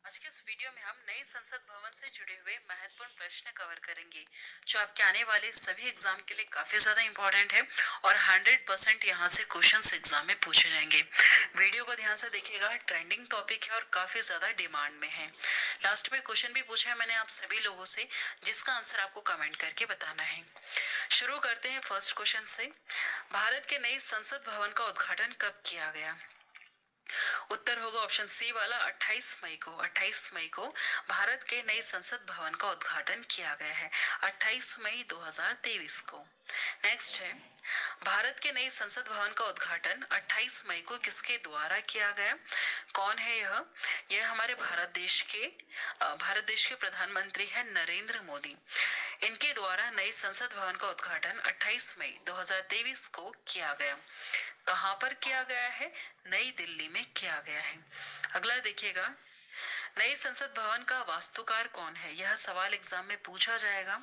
आज के इस वीडियो में हम नए संसद भवन से जुड़े हुए महत्वपूर्ण प्रश्न कवर करेंगे जो आपके आने वाले सभी एग्जाम के लिए काफी ज्यादा इंपॉर्टेंट है और 100% यहाँ से क्वेश्चंस एग्जाम में पूछे जाएंगे। वीडियो को ध्यान से देखिएगा, ट्रेंडिंग टॉपिक है और काफी ज्यादा डिमांड में है। लास्ट में क्वेश्चन भी पूछा है मैंने आप सभी लोगों से, जिसका आंसर आपको कमेंट करके बताना है। शुरू करते हैं फर्स्ट क्वेश्चन से। भारत के नए संसद भवन का उद्घाटन कब किया गया? उत्तर होगा ऑप्शन सी वाला 28 मई को। 28 मई को भारत के नए संसद भवन का उद्घाटन किया गया है, 28 मई 2023 को। नेक्स्ट है, भारत के नए संसद भवन का उद्घाटन 28 मई को किसके द्वारा किया गया? कौन है यह हमारे भारत देश के प्रधानमंत्री हैं नरेंद्र मोदी। इनके द्वारा नए संसद भवन का उद्घाटन 28 मई 2023 को किया गया। कहां पर किया गया है? नई दिल्ली में किया गया है। अगला देखिएगा, नए संसद भवन का वास्तुकार कौन है? यह सवाल एग्जाम में पूछा जाएगा।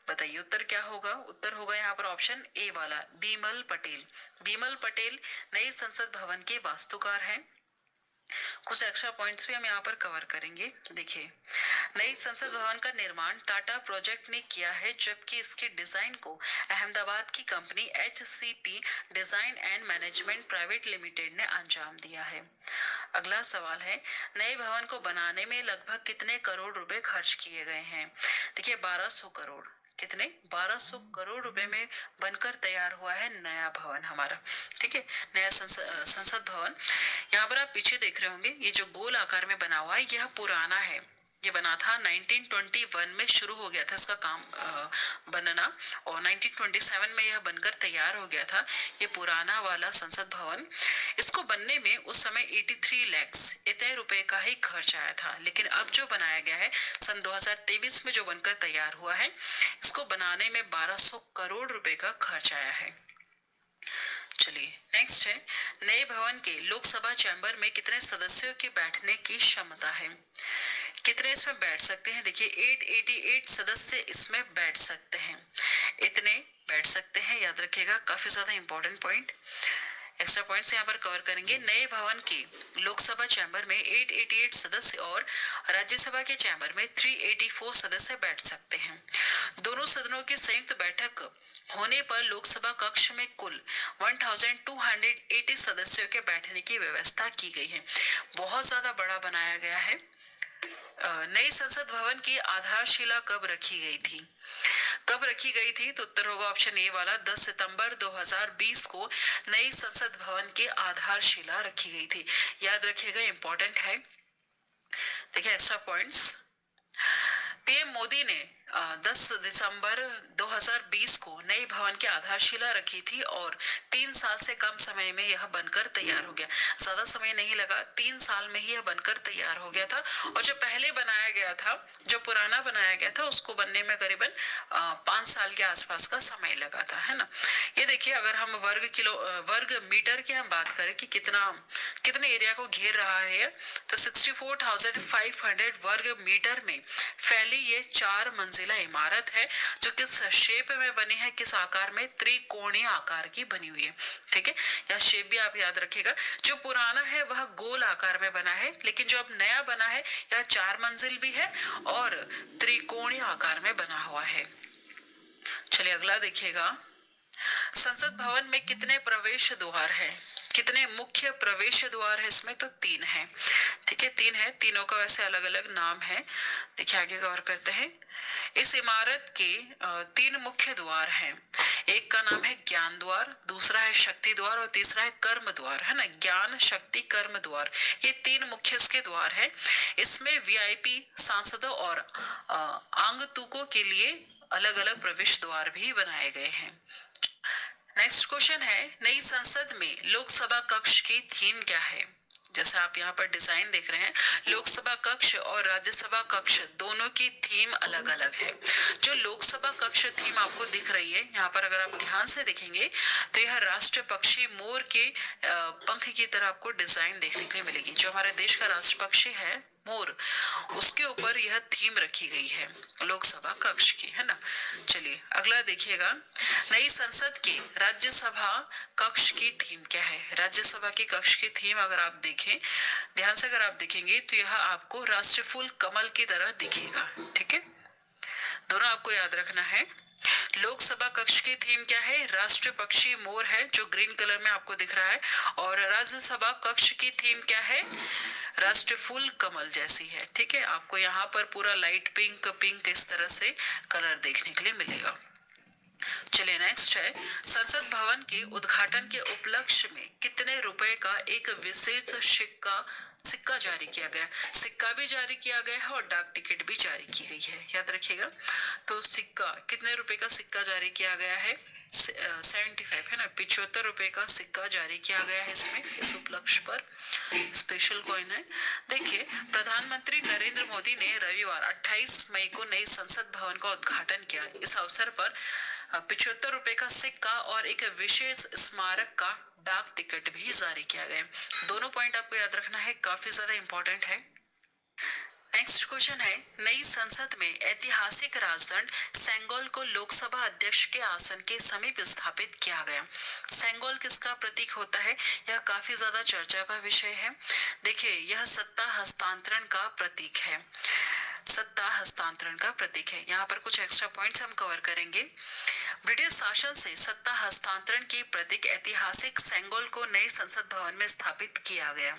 बताइए उत्तर क्या होगा? उत्तर होगा यहाँ पर ऑप्शन ए वाला, बीमल पटेल। बीमल पटेल नए संसद भवन के वास्तुकार हैं। कुछ एक्स्ट्रा पॉइंट्स भी हम यहाँ पर कवर करेंगे। देखिए, नई संसद भवन का निर्माण टाटा प्रोजेक्ट ने किया है, जबकि इसके डिजाइन को अहमदाबाद की company HCP design and management private limited ने अंजाम दिया है। अगला सवाल है, नए भवन को बनाने में लगभग कितने करोड़ रुपए खर्च किए गए हैं? देखिए 1200 करोड़। कितने? 1200 करोड़ रुपए में बनकर तैयार हुआ है नया भवन हमारा। ठीक है, नया संसद भवन। यहाँ पर आप पीछे देख रहे होंगे, ये जो गोल आकार में बना हुआ है यह पुराना है। ये बना था 1921 में, शुरू हो गया था इसका काम बनना और 1927 में यह बनकर तैयार हो गया था। ये पुराना वाला संसद भवन, इसको बनने में उस समय 83 लाख इतने रुपए का ही खर्च आया था। लेकिन अब जो बनाया गया है सन 2023 में जो बनकर तैयार हुआ है, इसको बनाने में 1200 करोड़ रुपए का खर्च आया है। चलिए नेक्स्ट है, नए भवन के लोकसभा चैम्बर में कितने सदस्यों के बैठने की क्षमता है? कितने इसमें बैठ सकते हैं? देखिए 888 सदस्य इसमें बैठ सकते हैं। इतने बैठ सकते हैं, याद रखिएगा, काफी ज्यादा इंपॉर्टेंट पॉइंट। एक्स्ट्रा पॉइंट्स यहाँ पर कवर करेंगे। नए भवन के लोकसभा चैम्बर में 888 सदस्य और राज्यसभा के चैम्बर में 384 सदस्य बैठ सकते हैं। दोनों सदनों की संयुक्त बैठक होने पर लोकसभा कक्ष में कुल 1280 सदस्यों के बैठने की व्यवस्था की गई है। बहुत ज्यादा बड़ा बनाया गया है। नई संसद भवन की आधारशिला कब रखी गई थी? कब रखी गई थी? तो उत्तर होगा ऑप्शन ए वाला, 10 सितंबर 2020 को नई संसद भवन की आधारशिला रखी गई थी। याद रखिएगा, इंपॉर्टेंट है। देखिए एक्स्ट्रा पॉइंट्स, पीएम मोदी ने 10 दिसंबर 2020 को नए भवन की आधारशिला रखी थी और 3 साल से कम समय में यह बनकर तैयार हो गया। ज्यादा समय नहीं लगा, 3 साल में ही यह बनकर तैयार हो गया था। और जो पहले बनाया गया था, जो पुराना बनाया गया था, उसको बनने में करीबन 5 साल के आसपास का समय लगा था, है ना। ये देखिए, अगर हम वर्ग मीटर की हम बात करें कि कितने एरिया को घेर रहा है, तो 64,500 वर्ग मीटर में फैली ये 4 मंजिला इमारत है, जो किस शेप में बनी है, किस आकार में? त्रिकोणीय आकार की बनी हुई है। ठीक है, यह शेप भी आप याद रखिएगा। जो पुराना है वह गोल आकार में बना है, लेकिन जो अब नया बना है यह 4 मंजिल भी है और त्रिकोणीय आकार में बना हुआ है। चलिए अगला देखिएगा, संसद भवन में कितने प्रवेश द्वार हैं? कितने मुख्य प्रवेश द्वार है इसमें? तो 3 है। ठीक है, 3 है। तीनों का वैसे अलग अलग नाम है। देखिए आगे गौर करते हैं। इस इमारत के 3 मुख्य द्वार हैं। एक का नाम है ज्ञान द्वार, दूसरा है शक्ति द्वार और तीसरा है कर्म द्वार, है ना। ज्ञान, शक्ति, कर्म द्वार, ये 3 मुख्य इसके द्वार हैं। इसमें VIP सांसदों और आगंतुकों के लिए अलग अलग प्रवेश द्वार भी बनाए गए हैं। नेक्स्ट क्वेश्चन है, नई संसद में लोकसभा कक्ष की थीम क्या है? जैसे आप यहाँ पर डिजाइन देख रहे हैं, लोकसभा कक्ष और राज्यसभा कक्ष दोनों की थीम अलग अलग है। जो लोकसभा कक्ष थीम आपको दिख रही है यहाँ पर, अगर आप ध्यान से देखेंगे तो यह राष्ट्र पक्षी मोर के पंख की तरह आपको डिजाइन देखने के लिए मिलेगी। जो हमारे देश का राष्ट्र पक्षी है मोर, उसके ऊपर यह थीम रखी गई है लोकसभा कक्ष की, है ना। चलिए अगला देखिएगा, नई संसद के राज्यसभा कक्ष की थीम क्या है। राज्यसभा की कक्ष की थीम अगर आप देखें, ध्यान से अगर आप देखेंगे तो यह आपको राष्ट्रीय फूल कमल की तरह दिखेगा, ठीक है। दोनों आपको याद रखना है। लोकसभा कक्ष की थीम क्या है, राष्ट्रीय पक्षी मोर है जो ग्रीन कलर में आपको दिख रहा है, और राज्यसभा कक्ष की थीम क्या है, राष्ट्रीय फूल कमल जैसी है, ठीक है। आपको यहाँ पर पूरा लाइट पिंक पिंक इस तरह से कलर देखने के लिए मिलेगा। चलिए नेक्स्ट है, संसद भवन के उद्घाटन के उपलक्ष्य में कितने रुपए का एक विशेष सिक्का जारी किया गया। सिक्का भी जारी किया गया है और डाक टिकट भी जारी की गई है, याद रखिएगा। तो सिक्का, कितने रुपए का सिक्का जारी किया गया है, 75, है ना, 75 रुपए का सिक्का जारी किया गया है इसमें, इस उपलक्ष्य पर। स्पेशल कॉइन है। देखिए, प्रधानमंत्री नरेंद्र मोदी ने रविवार 28 मई को नई संसद भवन का उद्घाटन किया। इस अवसर पर 75 रुपए का सिक्का और एक विशेष स्मारक का डाक टिकट भी जारी किया गया। दोनों पॉइंट आपको याद रखना है, काफी ज्यादा इंपॉर्टेंट है। नेक्स्ट क्वेश्चन है, नई संसद में ऐतिहासिक राजदंड सेंगोल को लोकसभा अध्यक्ष के आसन के समीप स्थापित किया गया। सेंगोल किसका प्रतीक होता है, यह काफी ज्यादा चर्चा का विषय है। देखिए, यह सत्ता हस्तांतरण का प्रतीक है, सत्ता हस्तांतरण का प्रतीक है। यहाँ पर कुछ एक्स्ट्रा पॉइंट्स हम कवर करेंगे। ब्रिटिश शासन से सत्ता हस्तांतरण के प्रतीक ऐतिहासिक सेंगोल को नए संसद भवन में स्थापित किया गया।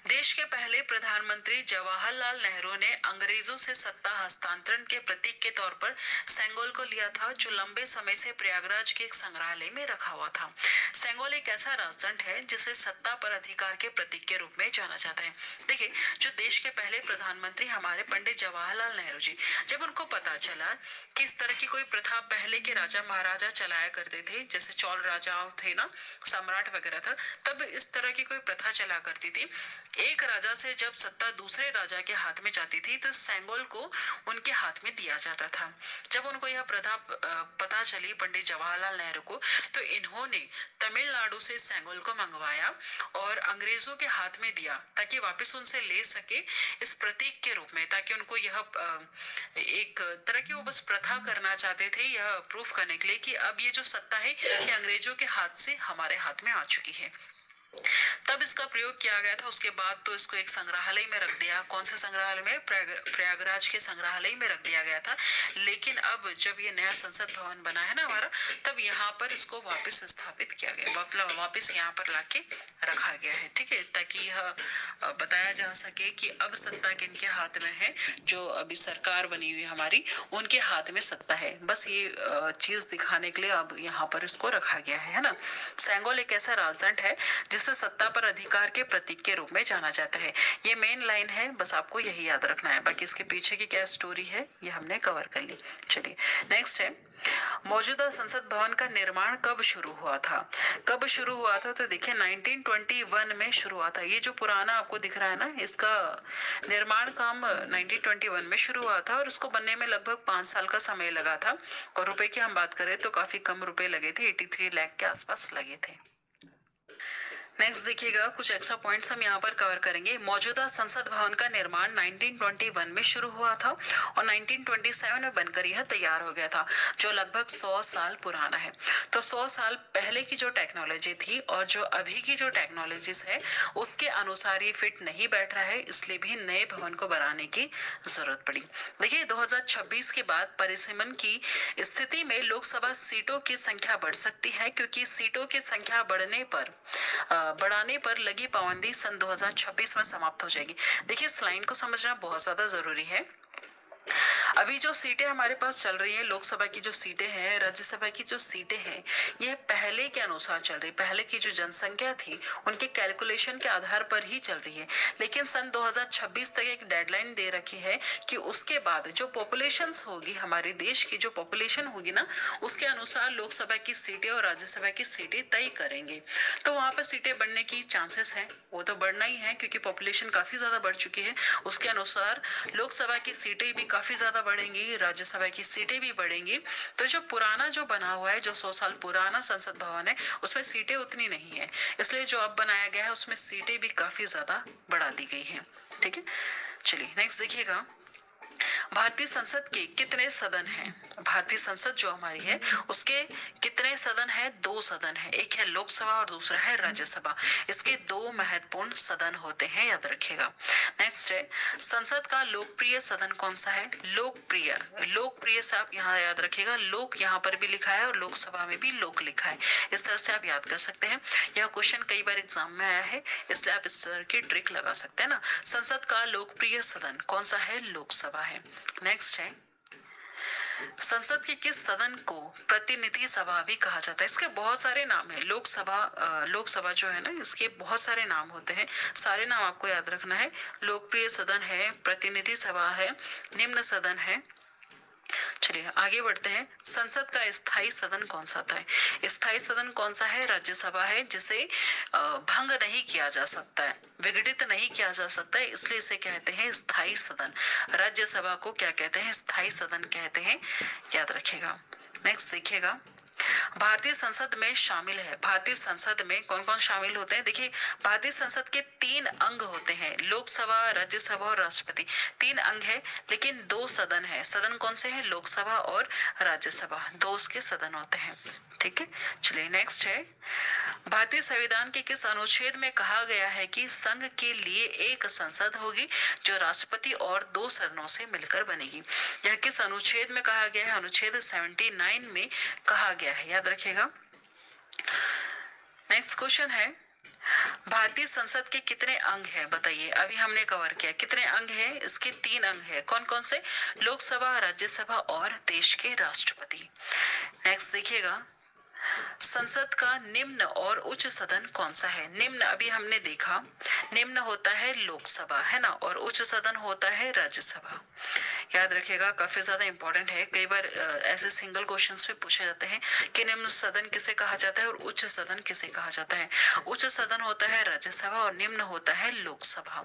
देश के पहले प्रधानमंत्री जवाहरलाल नेहरू ने अंग्रेजों से सत्ता हस्तांतरण के प्रतीक के तौर पर सेंगोल को लिया था, जो लंबे समय से प्रयागराज के एक संग्रहालय में रखा हुआ था। सेंगोल एक ऐसा राजदंड है जिसे सत्ता पर अधिकार के प्रतीक के रूप में जाना जाता है। देखिए, जो देश के पहले प्रधानमंत्री हमारे पंडित जवाहरलाल नेहरू जी, जब उनको पता चला कि इस तरह की कोई प्रथा पहले के राजा महाराजा चलाया करते थे, जैसे चौल राजा थे ना, सम्राट वगैरह था, तब इस तरह की कोई प्रथा चला करती थी। एक राजा से जब सत्ता दूसरे राजा के हाथ में जाती थी तो सेंगोल को उनके हाथ में दिया जाता था। जब उनको यह प्रथा पता चली पंडित जवाहरलाल नेहरू को, तो इन्होंने तमिलनाडु से सेंगोल को मंगवाया और अंग्रेजों के हाथ में दिया ताकि वापस उनसे ले सके इस प्रतीक के रूप में, ताकि उनको यह एक तरह की वो बस प्रथा करना चाहते थे, यह प्रूफ करने के लिए कि अब ये जो सत्ता है ये अंग्रेजों के हाथ से हमारे हाथ में आ चुकी है। तब इसका प्रयोग किया गया था। उसके बाद तो इसको एक संग्रहालय में रख दिया। कौन से संग्रहालय में, प्रयागराज के संग्रहालय में रख दिया गया था। लेकिन अब जब ये नया संसद भवन बना है ना हमारा, तब यहाँ पर इसको वापस स्थापित किया गया, मतलब वापस यहाँ पर लाके रखा गया है, ठीक है, ताकि यह बताया जा सके कि अब सत्ता किनके हाथ में है। जो अभी सरकार बनी हुई हमारी, उनके हाथ में सत्ता है। बस ये चीज दिखाने के लिए अब यहाँ पर इसको रखा गया है ना। सेंगोल एक ऐसा राजदंड है जिसे सत्ता पर अधिकार के प्रतीक के रूप में जाना जाता है। ये मेन लाइन है, बस आपको यही याद रखना है। बाकी इसके पीछे की क्या स्टोरी है ये हमने कवर कर ली। चलिए नेक्स्ट है, मौजूदा संसद भवन का निर्माण कब शुरू हुआ था। कब शुरू हुआ था, तो देखिए 1921 में शुरू हुआ था। ये जो पुराना आपको दिख रहा है ना, इसका निर्माण काम 1921 में शुरू हुआ था और उसको बनने में लगभग 5 साल का समय लगा था। और रुपए की हम बात करें तो काफी कम रुपए लगे थे, 83 लाख के आसपास लगे थे। नेक्स्ट देखिएगा, कुछ एक्स्ट्रा पॉइंट्स हम यहाँ पर कवर करेंगे। मौजूदा संसद भवन का निर्माण 1921 में शुरू हुआ था और 1927 में बनकर यह तैयार हो गया था, जो लगभग 100 साल पुराना है। तो 100 साल पहले की जो टेक्नोलॉजी थी और जो अभी की जो टेक्नोलॉजीज है, उसके अनुसार ये फिट नहीं बैठ रहा है, इसलिए भी नए भवन को बनाने की जरूरत पड़ी। देखिए 2026 के बाद परिसीमन की स्थिति में लोकसभा सीटों की संख्या बढ़ सकती है, क्योंकि सीटों की संख्या बढ़ाने पर लगी पाबंदी सन 2026 में समाप्त हो जाएगी। देखिए इस लाइन को समझना बहुत ज्यादा जरूरी है। अभी जो सीटें हमारे पास चल रही है, लोकसभा की जो सीटें हैं, राज्यसभा की जो सीटें हैं, यह पहले के अनुसार चल रही, पहले की जो जनसंख्या थी उनके कैलकुलेशन के आधार पर ही चल रही है। लेकिन सन 2026 तक एक डेडलाइन दे रखी है कि उसके बाद जो पॉपुलेशन होगी, हमारे देश की जो पॉपुलेशन होगी ना, उसके अनुसार लोकसभा की सीटें और राज्यसभा की सीटें तय करेंगे। तो वहां पर सीटें बढ़ने की चांसेस है, वो तो बढ़ना ही है क्योंकि पॉपुलेशन काफी ज्यादा बढ़ चुकी है। उसके अनुसार लोकसभा की सीटें भी काफी ज्यादा बढ़ेंगी, राज्यसभा की सीटें भी बढ़ेंगी। तो जो पुराना जो बना हुआ है, जो 100 साल पुराना संसद भवन है, उसमें सीटें उतनी नहीं है, इसलिए जो अब बनाया गया है उसमें सीटें भी काफी ज्यादा बढ़ा दी गई हैं। ठीक है, चलिए नेक्स्ट देखिएगा, भारतीय संसद के कितने सदन हैं? भारतीय संसद जो हमारी है उसके कितने सदन है? 2 सदन है, एक है लोकसभा और दूसरा है राज्यसभा। इसके 2 महत्वपूर्ण सदन होते हैं, याद रखिएगा। नेक्स्ट है, संसद का लोकप्रिय सदन कौन सा है? लोकप्रिय, लोकप्रिय से आप यहाँ याद रखिएगा, लोक यहाँ पर भी लिखा है और लोकसभा में भी लोक लिखा है, इस तरह से आप याद कर सकते हैं। यह क्वेश्चन कई बार एग्जाम में आया है, इसलिए आप इस तरह की ट्रिक लगा सकते हैं ना। संसद का लोकप्रिय सदन कौन सा है? लोकसभा है। नेक्स्ट है, संसद के किस सदन को प्रतिनिधि सभा भी कहा जाता है? इसके बहुत सारे नाम है। लोकसभा जो है ना, इसके बहुत सारे नाम होते हैं, सारे नाम आपको याद रखना है। लोकप्रिय सदन है, प्रतिनिधि सभा है, निम्न सदन है। चलिए आगे बढ़ते हैं, संसद का स्थायी सदन कौन सा था? स्थायी सदन कौन सा है? राज्यसभा है, जिसे भंग नहीं किया जा सकता है, विघटित नहीं किया जा सकता है, इसलिए इसे कहते हैं स्थायी सदन। राज्यसभा को क्या कहते हैं? स्थायी सदन कहते हैं, याद रखिएगा। नेक्स्ट देखिएगा, भारतीय संसद में शामिल है, भारतीय संसद में कौन कौन शामिल होते हैं? देखिए, भारतीय संसद के 3 अंग होते हैं, लोकसभा, राज्यसभा और राष्ट्रपति। 3 अंग है, लेकिन 2 सदन है। सदन कौन से हैं? लोकसभा और राज्यसभा, 2 उसके सदन होते हैं। ठीक है, चलिए नेक्स्ट है, भारतीय संविधान के किस अनुच्छेद में कहा गया है कि संघ के लिए एक संसद होगी जो राष्ट्रपति और 2 सदनों से मिलकर बनेगी? यह किस अनुच्छेद में कहा गया है? अनुच्छेद 79 में कहा गया है, याद रखिएगा। नेक्स्ट क्वेश्चन है, भारतीय संसद के कितने अंग हैं? बताइए, अभी हमने कवर किया कितने अंग हैं? इसके 3 अंग हैं, कौन कौन से? लोकसभा, राज्यसभा और देश के राष्ट्रपति। नेक्स्ट देखिएगा, संसद का निम्न और उच्च सदन कौन सा है? निम्न अभी हमने देखा, निम्न होता है लोकसभा, है ना, और उच्च सदन होता है राज्यसभा। याद रखिएगा, काफी ज्यादा इंपॉर्टेंट है, कई बार ऐसे सिंगल क्वेश्चंस पे पूछे जाते हैं कि निम्न सदन किसे कहा जाता है और उच्च सदन किसे कहा जाता है। उच्च सदन होता है राज्यसभा और निम्न होता है लोकसभा।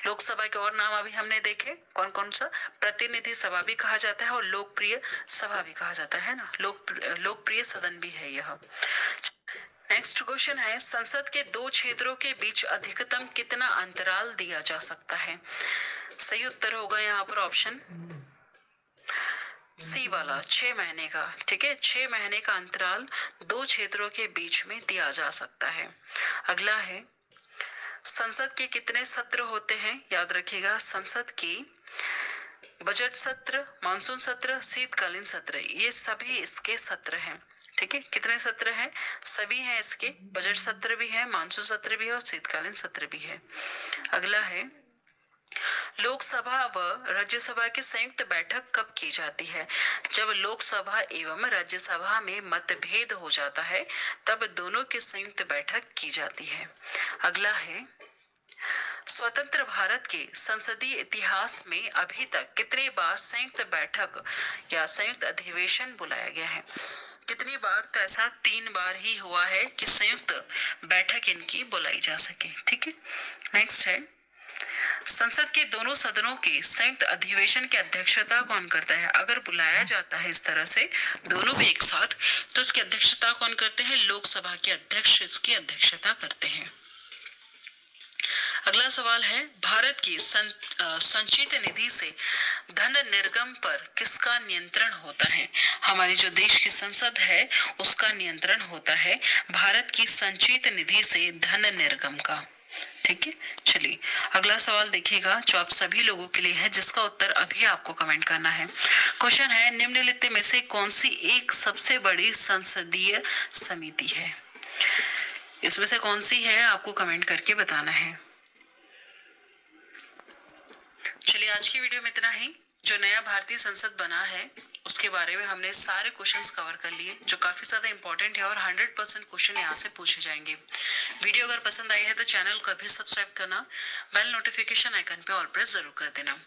लोकसभा के और नाम अभी हमने देखे, कौन कौन सा? प्रतिनिधि सभा भी कहा जाता है और लोकप्रिय सभा भी कहा जाता है ना, लोकप्रिय सदन भी है यह। नेक्स्ट क्वेश्चन है, संसद के 2 क्षेत्रों के बीच अधिकतम कितना अंतराल दिया जा सकता है? सही उत्तर होगा यहाँ पर ऑप्शन सी वाला, 6 महीने का। ठीक है, 6 महीने का अंतराल 2 क्षेत्रों के बीच में दिया जा सकता है। अगला है, संसद के कितने सत्र होते हैं? याद रखिएगा, संसद की बजट सत्र, मानसून सत्र, शीतकालीन सत्र, ये सभी इसके सत्र हैं। ठीक है, कितने सत्र हैं? सभी हैं इसके, बजट सत्र भी है, मानसून सत्र भी है और शीतकालीन सत्र भी है। अगला है, लोकसभा व राज्यसभा की संयुक्त बैठक कब की जाती है? जब लोकसभा एवं राज्यसभा में मतभेद हो जाता है, तब दोनों की संयुक्त बैठक की जाती है। अगला है, स्वतंत्र भारत के संसदीय इतिहास में अभी तक कितने बार संयुक्त बैठक या संयुक्त अधिवेशन बुलाया गया है? कितनी बार? तो ऐसा 3 बार ही हुआ है कि संयुक्त बैठक इनकी बुलाई जा सके। ठीक है, नेक्स्ट है, संसद के दोनों सदनों के संयुक्त अधिवेशन की अध्यक्षता कौन करता है? अगर बुलाया जाता है इस तरह से दोनों भी एक साथ, तो इसकी अध्यक्षता कौन करते हैं? लोकसभा के अध्यक्ष इसकी अध्यक्षता करते हैं। अगला सवाल है, भारत की संचित निधि से धन निर्गम पर किसका नियंत्रण होता है? हमारी जो देश की संसद है उसका नियंत्रण होता है भारत की संचित निधि से धन निर्गम का। ठीक है, चलिए अगला सवाल देखिएगा जो आप सभी लोगों के लिए है, जिसका उत्तर अभी आपको कमेंट करना है। क्वेश्चन है, निम्नलिखित में से कौन सी एक सबसे बड़ी संसदीय समिति है? इसमें से कौन सी है आपको कमेंट करके बताना है। चलिए आज की वीडियो में इतना ही। जो नया भारतीय संसद बना है उसके बारे में हमने सारे क्वेश्चंस कवर कर लिए जो काफी ज्यादा इंपॉर्टेंट है और 100% क्वेश्चन यहाँ से पूछे जाएंगे। वीडियो अगर पसंद आई है तो चैनल को अभी सब्सक्राइब करना, बेल नोटिफिकेशन आइकन पे ऑल प्रेस जरूर कर देना।